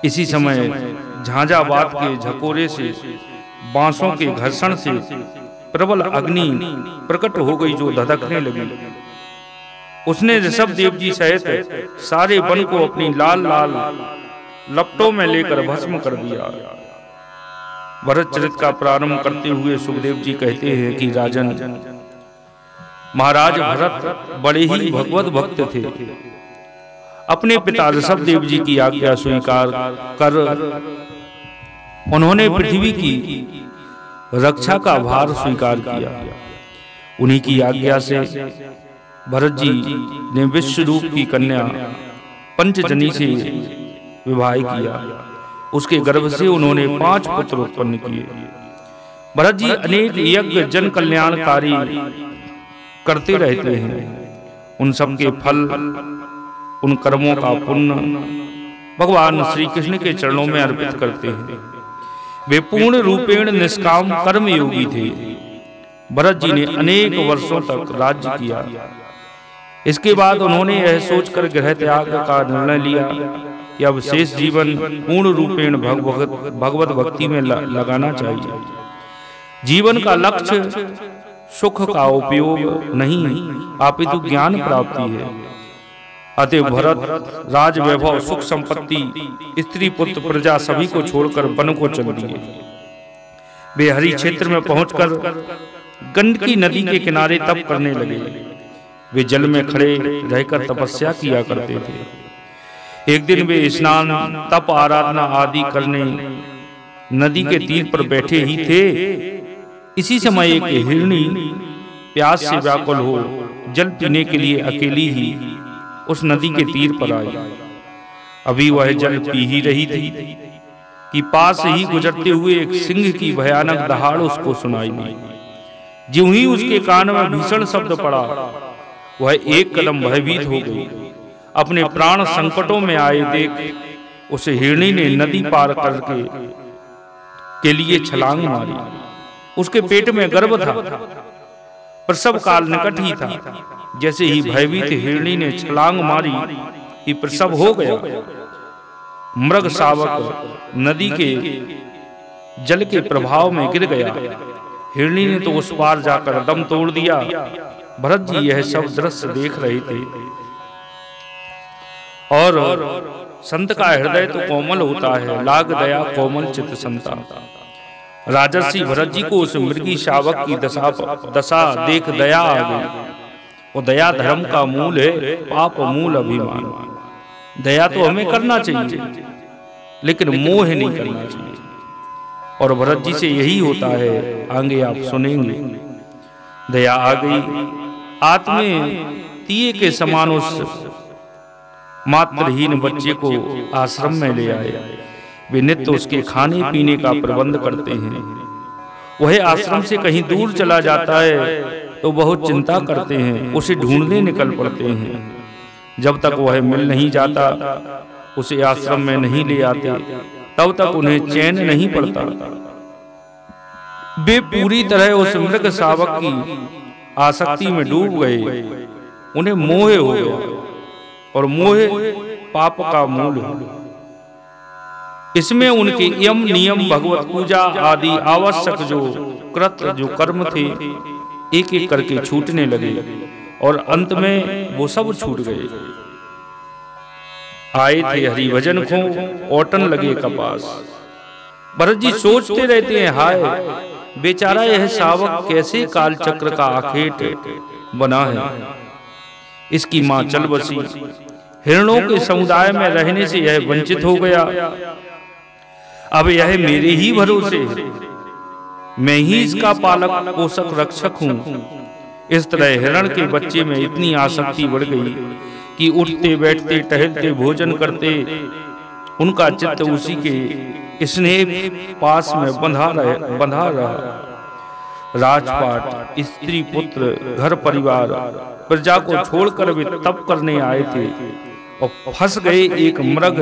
इसी समय झांझावात के झकोरे से, बांसों के घर्षण से प्रबल अग्नि प्रकट हो गई जो धधकने लगी। उसने ऋषभ देव जी सहित सारे वन को अपनी लाल लाल लपटों में लेकर भस्म कर दिया। भरत चरित का प्रारंभ करते हुए सुखदेव जी कहते हैं कि राजन, महाराज भरत बड़े ही भगवत भक्त थे। अपने पिता ऋषभ देव जी की आज्ञा स्वीकार कर उन्होंने पृथ्वी की रक्षा का भार स्वीकार किया। उन्हीं की आज्ञा से भरत जी ने विश्व रूप की कन्या पंचजनी से विवाह किया। उसके गर्भ से उन्होंने 5 पुत्र उत्पन्न किए। भरत जी अनेक यज्ञ जन कल्याणकारी करते रहते हैं। उन सब के फल, उन कर्मों का पुण्य भगवान श्री कृष्ण के चरणों में अर्पित करते हैं। वे पूर्ण रूपेण निष्काम कर्म योगी थे। भरत जी ने अनेक वर्षों तक राज्य किया। इसके बाद उन्होंने यह सोचकर गृह त्याग का निर्णय लिया कि अब शेष जीवन पूर्ण रूपेण भगवत भक्ति में लगाना चाहिए। जीवन का लक्ष्य सुख का उपयोग नहीं, अपितु ज्ञान प्राप्ति है। अतः भरत राज वैभव, सुख संपत्ति, स्त्री पुत्र प्रजा सभी को छोड़कर वन को चल दिए। वे हरि क्षेत्र में पहुंचकर गंडकी नदी के किनारे तप करने लगे। वे जल में खड़े रहकर तपस्या किया करते थे। एक दिन वे स्नान, तप, आराधना आदि करने नदी के तीर पर बैठे ही थे इसी समय एक हिरणी प्यास से व्याकुल हो जल पीने के लिए अकेली ही उस नदी के तीर पर आई। अभी वह जल पी ही रही थी कि पास ही गुजरते हुए एक सिंह की भयानक दहाड़ उसको सुनाई दी। ज्यों ही उसके कान में भीषण शब्द पड़ा, वह एक कदम भयभीत हो गई। अपने प्राण संकटों में आए देख उस हिरणी ने नदी पार करके के लिए छलांग मारी। उसके पेट में गर्भ था, प्रसव काल निकट ही था। जैसे ही भयभीत हिरणी ने छलांग मारी कि प्रसव हो गया। मृग शावक नदी के जल के प्रभाव में गिर गया। हिरणी ने तो उस पार जाकर दम तोड़ दिया। भरत जी यह सब दृश्य देख रहे थे। और संत का हृदय तो कोमल होता है, लाग दया कोमल चित्त संता। राजर्षि भरत जी को उस मृगी शावक की दशा देख दया आ गई। वो दया धर्म का मूल है, पाप मूल अभिमान। दया तो हमें करना चाहिए, लेकिन मोह नहीं करना चाहिए। और भरत जी से यही होता है, आगे आप सुनेंगे। दया आ गई। आत्मे तीये के समान उस मातृहीन बच्चे को आश्रम में ले आए। वे नित्य उसके खाने पीने का प्रबंध करते हैं। वह आश्रम से कहीं दूर चला जाता है तो बहुत चिंता करते हैं, उसे ढूंढने निकल पड़ते हैं। जब तक वह मिल नहीं जाता, उसे आश्रम में नहीं ले आते, तब तक उन्हें चैन नहीं पड़ता। वे पूरी तरह उस मृग शावक की आसक्ति में डूब गए। उन्हें मोह हो गया, और मोह पाप का मूल है। इसमें उनके यम नियम, भगवत पूजा आदि आवश्यक जो कर्म थे, एक एक करके छूटने लगे और अंत में वो सब छूट गए। आए थे हरि भजन को, ओटन लगे कपास। भरत जी सोचते रहते हैं, हाय बेचारा यह शावक कैसे काल चक्र का आखेट बना है। इसकी मां चल बसी। हिरणों के समुदाय में रहने से यह वंचित हो गया। अब यह मेरे ही भरोसे है, मैं ही इसका पालक पोषक रक्षक हूं। इस तरह हिरण के बच्चे में इतनी आसक्ति बढ़ गई कि उठते बैठते टहलते भोजन करते उनका चित्त उसी के स्नेह पास में बंधा रहा। राजपाट, स्त्री पुत्र, घर परिवार, प्रजा को छोड़कर वे तप करने आए थे और फंस गए एक मृग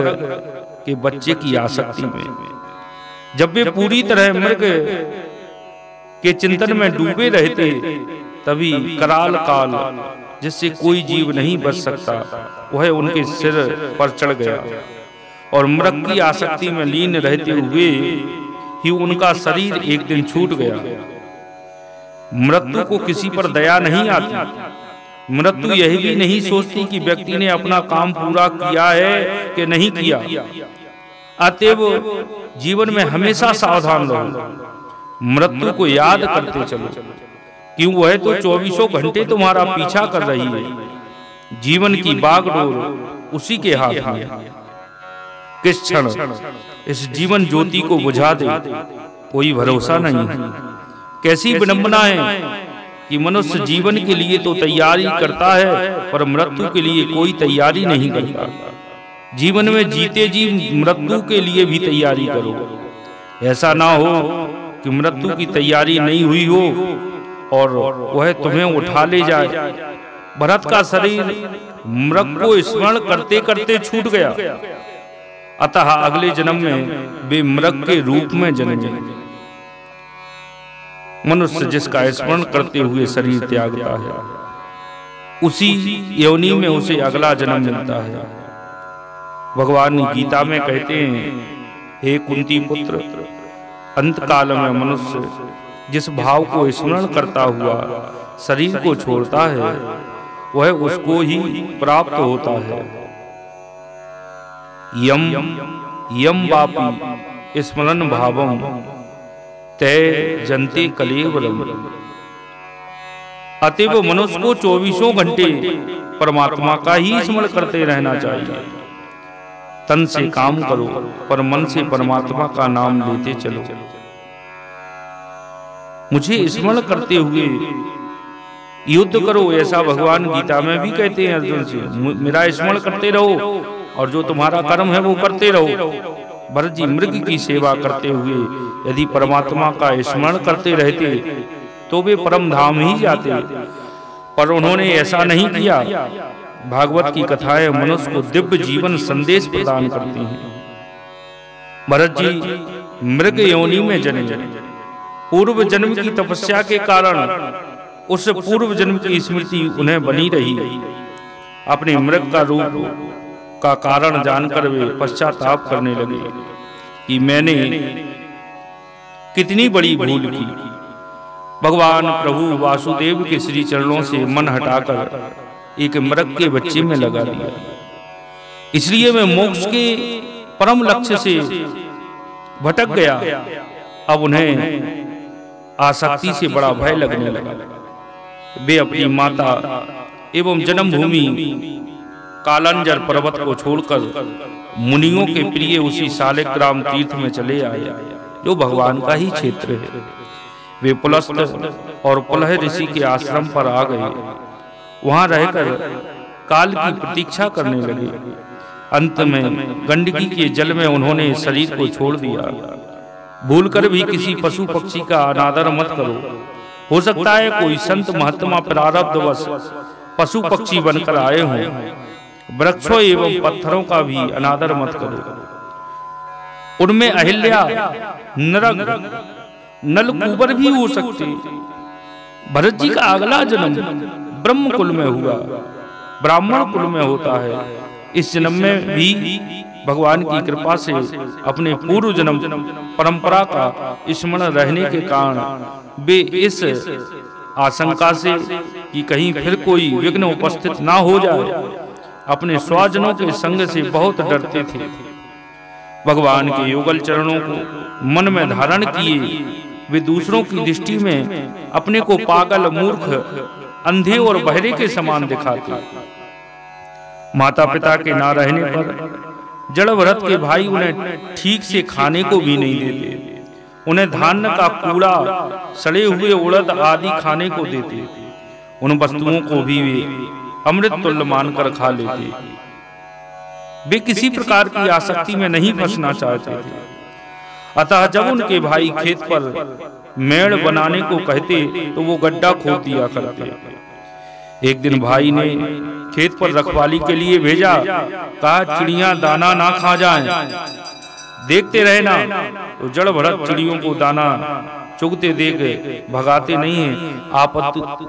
के बच्चे की आसक्ति में। जब वे पूरी तरह मृग के चिंतन में डूबे रहते, तभी कराल काल, जिससे कोई जीव नहीं बच सकता, वह उनके सिर पर चढ़ गया और मृग की आसक्ति में लीन रहते हुए ही उनका शरीर एक दिन छूट गया। मृत्यु को किसी पर दया नहीं आती। मृत्यु यह भी नहीं सोचती कि व्यक्ति ने अपना काम पूरा किया है कि नहीं किया। अतएव जीवन में हमेशा सावधान रहो। मृत्यु को याद करते चलो, क्यों वह तो 24 घंटे तुम्हारा पीछा कर रही है। जीवन की बागडोर उसी के हाथ में। किस क्षण इस जीवन ज्योति को बुझा दे, कोई भरोसा नहीं है। कैसी विडंबना है कि मनुष्य जीवन के लिए तो तैयारी करता है, पर मृत्यु के लिए कोई तैयारी नहीं करता। जीवन में जीते जी मृत्यु के लिए भी तैयारी करो। ऐसा ना हो कि मृत्यु की तैयारी नहीं हुई हो और वह तुम्हें उठा ले जाए। भरत का शरीर मृग को स्मरण करते करते छूट गया। अतः अगले जन्म में वे मृग के रूप में जन्मे। मनुष्य जिसका स्मरण करते हुए शरीर त्यागता है, उसी योनि में उसे अगला जन्म मिलता है। भगवान गीता में कहते हैं, हे कुंती पुत्र, अंत काल में मनुष्य जिस भाव को स्मरण करता हुआ शरीर को छोड़ता है, वह उसको ही प्राप्त होता है। यम यम वापी स्मरण भावम तय जनते कलेवरम। अतएव मनुष्य को 24 घंटे परमात्मा का ही स्मरण करते रहना चाहिए। तन से काम करो, पर मन से परमात्मा का नाम लेते चलो। मुझे स्मरण करते हुए युद्ध करो, ऐसा भगवान गीता में भी कहते हैं अर्जुन से। मेरा स्मरण करते रहो और जो तुम्हारा कर्म है वो करते रहो। भरत जी मृग की सेवा करते हुए यदि परमात्मा का स्मरण करते रहते तो वे परम धाम ही जाते, पर उन्होंने ऐसा नहीं किया। भागवत की कथाएं मनुष्य को दिव्य जीवन संदेश प्रदान करती हैं। भरत जी मृग योनि में जन्मे, पूर्व जन्म की तपस्या के कारण उस पूर्व जन्म की स्मृति उन्हें बनी रही। अपने मृग का रूप का कारण जानकर वे पश्चाताप करने लगे कि मैंने कितनी बड़ी भूल की। भगवान प्रभु वासुदेव के श्री चरणों से मन हटाकर एक मृग के बच्चे में लगा दिया। इसलिए मैं मोक्ष के परम लक्ष्य से भटक गया। अब उन्हें आसक्ति से बड़ा भय लगने लगा। वे अपनी माता एवं जन्मभूमि कालंजर पर्वत को छोड़कर मुनियों के प्रिय उसी शालिग्राम तीर्थ में चले आए, जो भगवान का ही क्षेत्र है। वे पुलस्त और पुलह ऋषि के आश्रम पर आ गए। वहां रहकर काल की प्रतीक्षा करने लगे। अंत में गंडकी के जल में उन्होंने शरीर को छोड़ दिया। भूलकर भी किसी पशु पक्षी का अनादर मत करो। हो सकता है कोई संत महात्मा प्रारब्धवश पशु पक्षी बनकर आए हों। वृक्षों एवं पत्थरों का भी अनादर मत करो। उनमें अहिल्या, नरक, नलकूबर भी हो सकते। भरत जी का अगला जन्म ब्रह्म कुल में हुआ, ब्राह्मण कुल में होता है। इस जन्म में भी भगवान की कृपा से अपने पूर्व जन्म परंपरा का स्मरण रहने के कारण वे इस आशंका से कि कहीं फिर कोई विघ्न उपस्थित ना हो जाए, अपने स्वजनों के संग से बहुत डरते थे। भगवान के युगल चरणों को मन में धारण किए वे दूसरों की दृष्टि में अपने को पागल, मूर्ख, अंधे और बहरे के समान दिखाते। माता पिता के ना रहने पर जड़ भरत के भाई उन्हें ठीक से खाने को भी नहीं देते। उन्हें धान्य का कूड़ा, सड़े हुए उड़द आदि खाने को देते। उन वस्तुओं को भी वे अमृत तुल्य मानकर खा लेते। वे किसी प्रकार की आसक्ति में नहीं फंसना चाहते थे। अतः जब उनके भाई खेत पर मेड़ बनाने को कहते तो वो गड्ढा खोद दिया करते। एक दिन भाई ने खेत पर रखवाली के लिए भेजा। कहा चिड़ियां दाना ना खा जाएं, देखते रहना। तो जड़ भरत चिड़ियों को दाना चुगते देख भगाते नहीं हैं,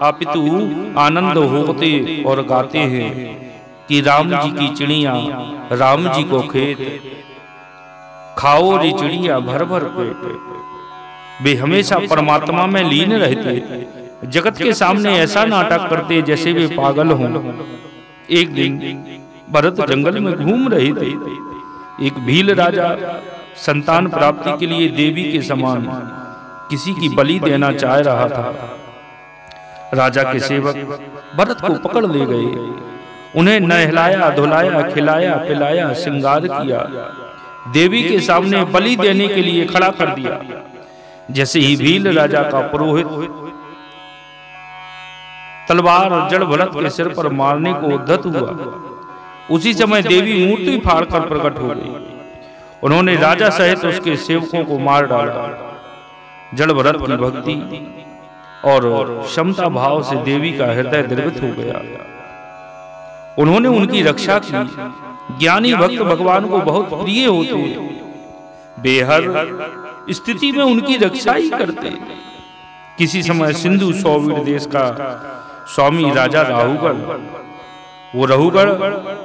आपितु आनंद होते और गाते हैं कि राम जी की चिड़ियां राम जी को खेत, खाओ रे चिड़िया भर भर पेट। वे हमेशा परमात्मा में लीन रहते, जगत के सामने ऐसा नाटक करते जैसे वे पागल हों। एक दिन भरत जंगल में घूम रहे थे। एक भील राजा संतान प्राप्ति के लिए देवी के समान किसी की बलि देना चाह रहा था। राजा के सेवक भरत को पकड़ ले गए। उन्हें नहलाया, धुलाया, खिलाया, पिलाया, श्रृंगार किया, देवी के सामने बलि देने के लिए खड़ा कर दिया। जैसे ही भील राजा का पुरोहित तलवार जड़ भरत के सिर पर मारने को उद्यत हुआ, उसी समय देवी मूर्ति फाड़कर प्रकट हो गई। उन्होंने राजा सहित उसके सेवकों को मार डाला। जड़ भरत की भक्ति और क्षमता भाव से देवी का हृदय द्रवित हो गया। उन्होंने उनकी रक्षा की। ज्ञानी भक्त भगवान को बहुत प्रिय होते, बेहर स्थिति में उनकी रक्षा ही करते। किसी समय सिंधु सौवीर देश का स्वामी राजा राहुगढ़, वो राहुगढ़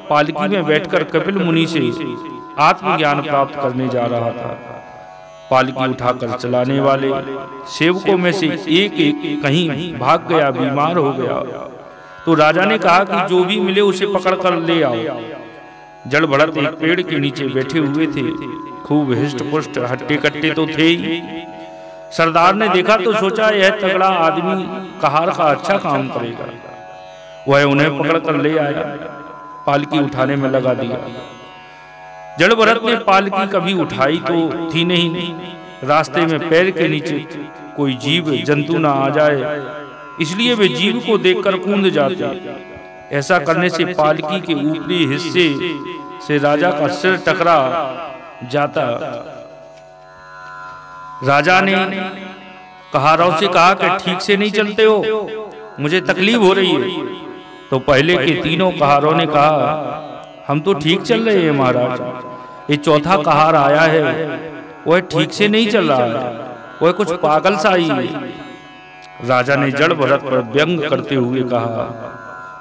पालकी में बैठकर कपिल मुनि से आत्मज्ञान प्राप्त करने जा रहा था। पालकी उठाकर चलाने वाले सेवकों में से एक कहीं भाग गया, बीमार हो गया। तो राजा ने कहा कि जो भी मिले उसे पकड़कर ले आओ। जड़ भरत एक पेड़ के नीचे बैठे हुए थे। खूब हिष्ट पुष्ट, हट्टे कट्टे तो थे ही। सरदार ने देखा तो सोचा यह तगड़ा आदमी कहार का अच्छा काम करेगा। वह उन्हें पकड़कर ले आया, पालकी उठाने में लगा दिया। जड़ भरत ने पालकी कभी उठाई तो थी नहीं। रास्ते में पैर के नीचे कोई जीव जंतु ना आ जाए, इसलिए वे जीव को देखकर कूद जाते। ऐसा करने से पालकी के ऊपरी हिस्से से राजा का सिर टकरा जाता। राजा ने कहारों से कहा कि ठीक से नहीं चलते हो, मुझे तकलीफ हो रही है। तो पहले के तीनों कहारों ने कहा हम तो ठीक चल रहे हैं महाराज, ये चौथा कहार आया है वह ठीक से नहीं चल रहा है, वह कुछ पागल सा ही है। राजा ने जड़ भरत पर व्यंग करते हुए कहा,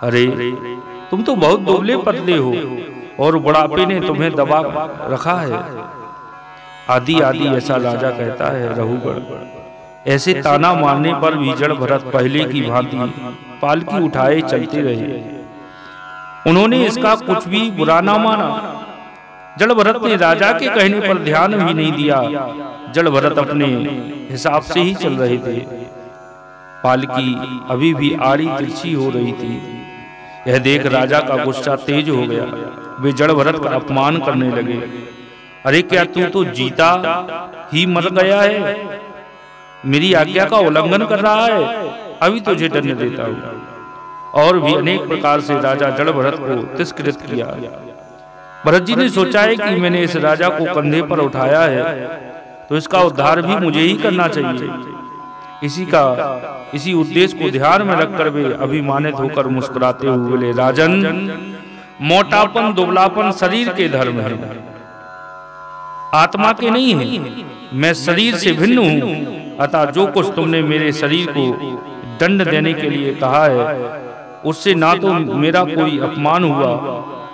अरे तुम तो बहुत दुबले पतले हो और बुढ़ापे ने तुम्हें दबा रखा है। आदि आदि ऐसा राजा कहता है रघुगण। ऐसे ताना मारने पर भी जड़ भरत पहले की भांति पालकी उठाए चलते रहे। उन्होंने इसका कुछ भी बुरा ना माना। जड़ भरत ने राजा के कहने पर ध्यान भी नहीं दिया। जड़ भरत अपने हिसाब से ही चल रहे थे। पालकी अभी भी आड़ी तिरछी हो रही थी। यह देख राजा का गुस्सा तेज हो गया। वे जड़ भरत का अपमान करने लगे। अरे क्या तू तो जीता ही मर गया है, मेरी आज्ञा का उल्लंघन कर रहा है, अभी तुझे दंड देता हूं। और भी अनेक प्रकार से राजा जड़ भरत को तिरस्कृत किया। भरत जी ने सोचा है कि मैंने इस राजा को कंधे पर उठाया है तो इसका उद्धार भी मुझे ही करना चाहिए। इसी उद्देश्य को ध्यान में रखकर वे अभिमानित होकर मुस्कुराते हुए बोले, राजन मोटापन दुबलापन शरीर के धर्म है, आत्मा के नहीं है। मैं शरीर से भिन्न हूं, अतः जो कुछ तुमने मेरे शरीर को दंड देने के लिए कहा है उससे ना तो मेरा कोई अपमान हुआ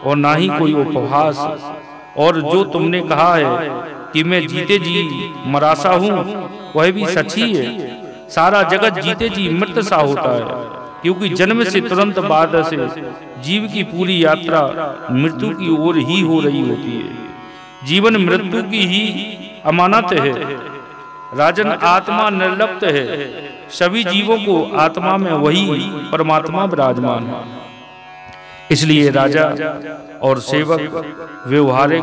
और ना ही कोई उपहास। और जो तुमने कहा है कि मैं जीते जी मरासा हूं वह भी सच ही है। सारा जगत जीते जी मृत सा होता है, क्योंकि जन्म से तुरंत बाद से जीव की पूरी यात्रा मृत्यु की ओर ही हो रही होती है। जीवन मृत्यु की ही अमानत है। राजन आत्मा निर्लिप्त है, सभी जीवों को आत्मा में वही परमात्मा विराजमान है। इसलिए राजा और सेवक व्यवहारिक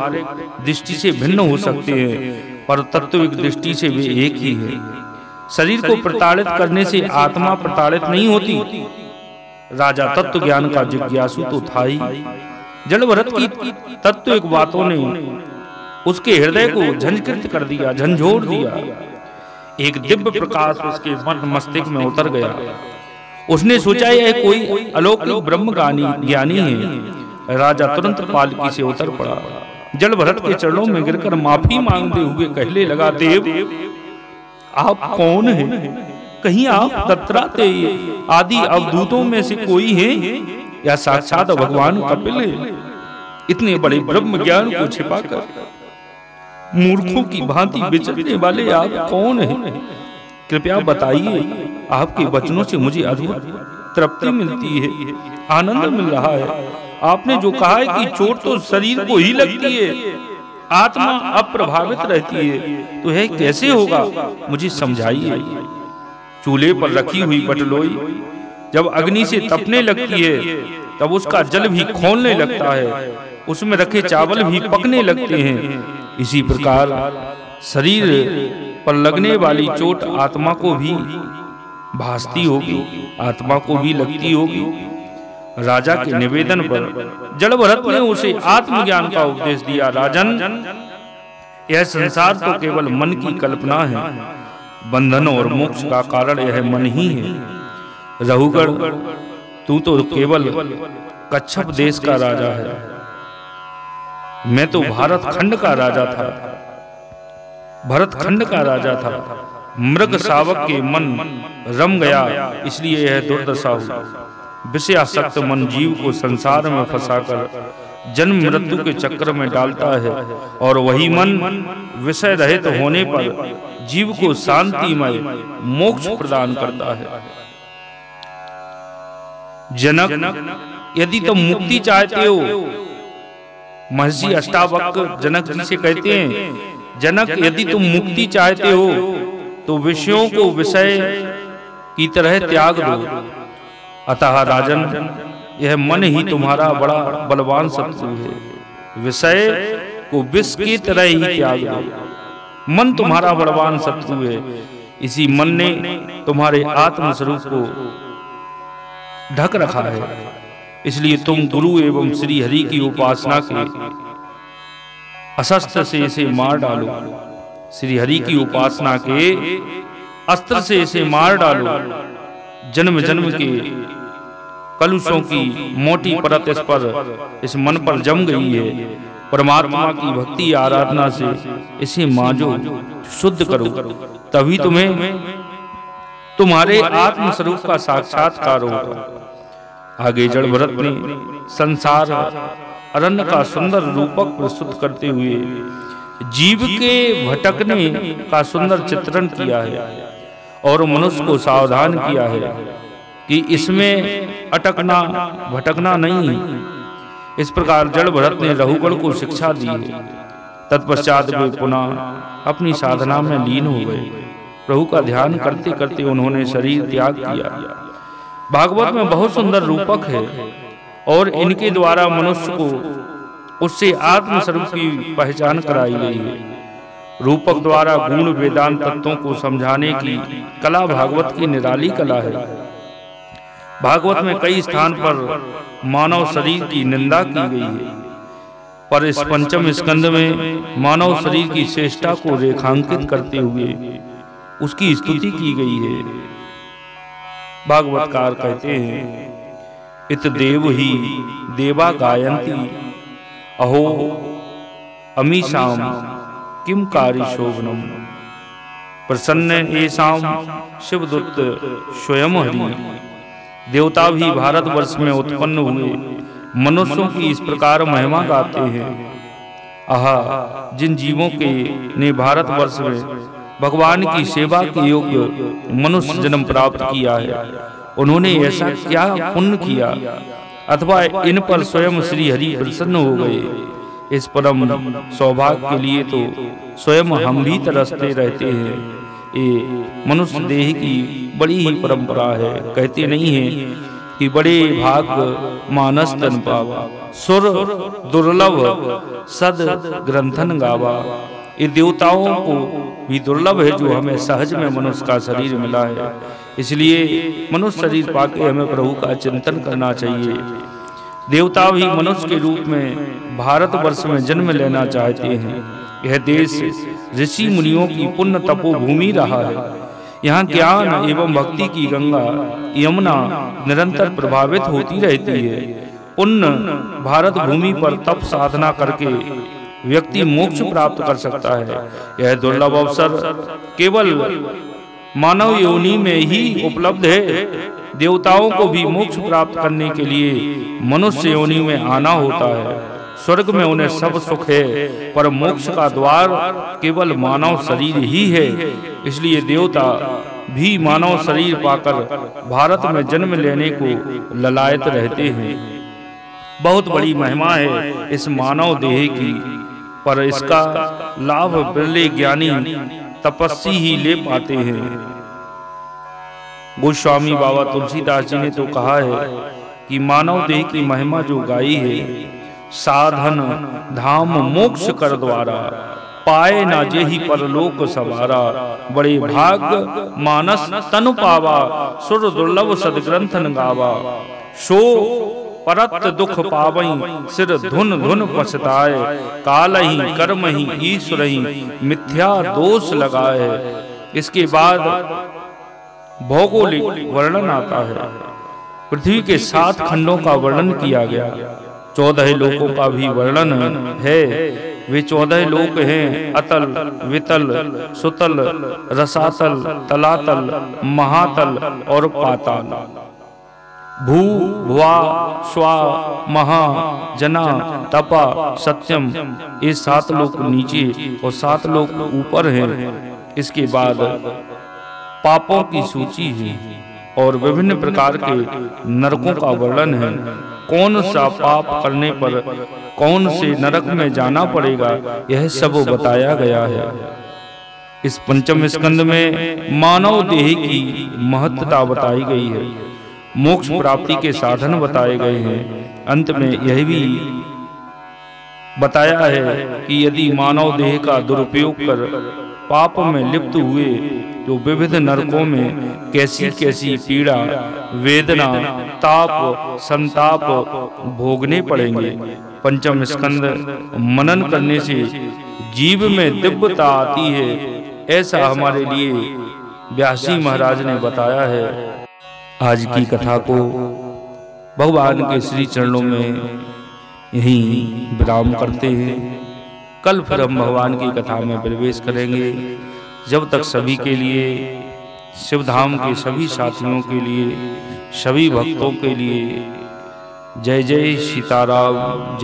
दृष्टि से भिन्न हो सकते हैं, पर तत्विक दृष्टि से वे एक ही है। शरीर को प्रताड़ित करने से आत्मा प्रताड़ित नहीं होती। राजा तत्व ज्ञान का जिज्ञासु तो था ही। जड़ भरत की तत्विक बातों ने उसके हृदय को झंझकृत कर दिया, झंझोर दिया। एक दिव्य प्रकाश उसके मन मस्तिष्क में उतर गया। उसने सोचा यह कोई अलौकिक ब्रह्म ज्ञानी है। राजा तुरंत पालकी से उतर पड़ा। जड़ भरत के चरणों में गिरकर माफी मांगते हुए कहने लगा, देव आप कौन हैं? कहीं आप दत्तात्रेय आदि अवधूतों में से कोई हैं या साक्षात भगवान कपिल हैं? इतने बड़े ब्रह्म ज्ञान को छिपाकर मूर्खों की भांति विचरने वाले आप कौन हैं? कृपया बताइए। आपके वचनों से मुझे अद्भुत तृप्ति मिलती है, आनंद मिल रहा है। आपने जो कहा है कि चोट तो शरीर को ही लगती है, आत्मा अप्रभावित रहती है, तो यह कैसे होगा? मुझे समझाइए। चूल्हे पर रखी हुई बटलोई जब अग्नि से तपने लगती है तब उसका जल भी खौलने लगता है, उसमें रखे चावल भी पकने लगते हैं। इसी प्रकार शरीर पर लगने वाली चोट आत्मा को भी भासती होगी, आत्मा को भी लगती होगी। राजा के निवेदन पर जड़ भरत ने उसे आत्मज्ञान का उपदेश दिया। राजन, यह संसार तो केवल मन की कल्पना है, बंधन और मोक्ष का कारण यह मन ही है। रघुगण, तू तो केवल कच्छप देश का राजा है, मैं तो भारत खंड का राजा था, भरत खंड का राजा था। मृग शावक के मन रम गया, इसलिए यह दुर्दशा हुई। विषयासक्त मन जीव को संसार में फंसाकर जन्म मृत्यु के चक्र में डालता है, और वही मन विषय रहित होने पर जीव को शांतिमय मोक्ष प्रदान करता है। जनक, यदि तुम मुक्ति चाहते हो, महर्षि अष्टावक्र जनक जी से कहते हैं, जनक यदि तुम मुक्ति चाहते हो तो विषयों को विषय की तरह त्याग दो। अतः राजन, यह मन ही तुम्हारा बड़ा बलवान शत्रु है। विषय को विष की तरह ही त्याग दो। मन तुम्हारा बलवान शत्रु है। इसी मन ने तुम्हारे आत्म स्वरूप को ढक रखा है। इसलिए तुम गुरु एवं श्री हरि की उपासना के अस्त्र से इसे मार डालो। श्री हरि की उपासना के अस्त्र से इसे मार डालो। जन्म जन्म के कलुषों की मोटी परत इस मन पर जम गई है। परमात्मा की भक्ति आराधना से इसे मांजो, शुद्ध करो, तभी तुम्हें तुम्हारे आत्म स्वरूप का साक्षात्कार होगा। आगे जड़ भरत ने संसार अरण्य का सुंदर रूपक प्रस्तुत करते हुए जीव के भटकने का सुंदर चित्रण किया है और मनुष्य को सावधान किया है कि इसमें अटकना भटकना नहीं है। इस प्रकार जड़ भरत ने रघुगण को शिक्षा दी है। तत्पश्चात वे पुनः अपनी साधना में लीन हो गए। प्रभु का ध्यान करते करते उन्होंने शरीर त्याग किया। भागवत में बहुत सुंदर रूपक है और इनके द्वारा मनुष्य को उससे आत्म स्वरूप की पहचान कराई गई है। रूपक द्वारा गुण वेदांत तत्वों को समझाने की कला भागवत की निराली कला है। भागवत में कई स्थान पर मानव शरीर की निंदा की गई है, पर इस पंचम स्कंद में मानव शरीर की श्रेष्ठता को रेखांकित करते हुए उसकी स्तुति की गई है। भागवतकार कहते हैं, इत देव ही देवा गायन्ति अहो अमीशाम किम कारी शोभनम प्रसन्न एसाम शिवदूत स्वयं हरि। देवता भी भारतवर्ष में उत्पन्न हुए मनुष्यों की इस प्रकार महिमा गाते हैं। आहा, जिन जीवों के ने भारतवर्ष में भगवान की सेवा के योग्य मनुष्य जन्म प्राप्त किया है, उन्होंने ऐसा क्या पुण्य किया अथवा इन पर स्वयं श्री हरि प्रसन्न हो गए। इस परम सौभाग्य के लिए तो स्वयं हम भी तरसते रहते हैं। ये मनुष्य देह की बड़ी ही परंपरा है। कहते नहीं है कि बड़े भाग मानस तन पावा, सुर दुर्लभ सद ग्रंथन गावा। ये देवताओं को भी दुर्लभ है जो हमें सहज में मनुष्य का शरीर मिला है। इसलिए मनुष्य शरीर पाके हमें प्रभु का चिंतन करना चाहिए। देवता भी मनुष्य के रूप में भारतवर्ष में जन्म लेना चाहते हैं। यह देश ऋषि मुनियों की पुण्य तपोभूमि रहा है। यहाँ ज्ञान एवं भक्ति की गंगा यमुना निरंतर प्रभावित होती रहती है। पुण्य भारत भूमि पर तप साधना करके व्यक्ति मोक्ष प्राप्त कर सकता है। यह दुर्लभ अवसर केवल मानव योनि में ही उपलब्ध है। देवताओं को भी मोक्ष प्राप्त करने के लिए मनुष्य योनि में आना होता है। स्वर्ग में उन्हें सब सुख है, पर मोक्ष का द्वार केवल मानव शरीर ही है। इसलिए देवता भी मानव शरीर पाकर भारत में जन्म लेने को ललायत रहते हैं। बहुत बड़ी महिमा है इस मानव देह की, पर इसका लाभ बिरले ज्ञानी तपस्वी ही ले पाते हैं। गोस्वामी बाबा तुलसीदास जी ने तो कहा है कि मानव देह की महिमा जो गाई है, साधन धाम मोक्ष कर द्वारा पाए ना जेहि परलोक सवारा। बड़े भाग मानस तनु पावा, सुर दुर्लभ सदग्रंथन गावा। सो परत दुख पावई सिर धुन धुन पछताए। काल ही कर्म ही ईश्वर ही मिथ्या दोष लगाए। इसके बाद भौगोलिक वर्णन आता है। पृथ्वी के 7 खंडों का वर्णन किया गया। 14 लोकों का भी वर्णन है। वे 14 लोक हैं अतल, वितल, सुतल, रसातल, तलातल, महातल और पाताल। भू भुआ स्वा महा जना तपा सत्यम, ये 7 लोक नीचे और 7 लोक ऊपर हैं। इसके बाद पापों की सूची है और विभिन्न प्रकार के नरकों का वर्णन है। कौन सा पाप करने पर कौन से नरक में जाना पड़ेगा, यह सब बताया गया है। इस पंचम स्कंद में मानव देह की महत्ता बताई गई है। मोक्ष प्राप्ति के साधन बताए गए हैं। अंत में यह भी बताया है कि यदि मानव देह का दुरुपयोग कर पाप में लिप्त हुए जो विविध नरकों में कैसी कैसी पीड़ा, वेदना, ताप, संताप भोगने पड़ेंगे। पंचम स्कंद मनन करने से जीव में दिव्यता आती है, ऐसा हमारे लिए व्यासी महाराज ने बताया है। आज की कथा को भगवान के श्री चरणों में यहीं विराम करते हैं। कल फिर हम भगवान की कथा में प्रवेश करेंगे। जब तक सभी के लिए, शिवधाम के सभी साथियों के लिए, सभी भक्तों के लिए जय जय सीताराम।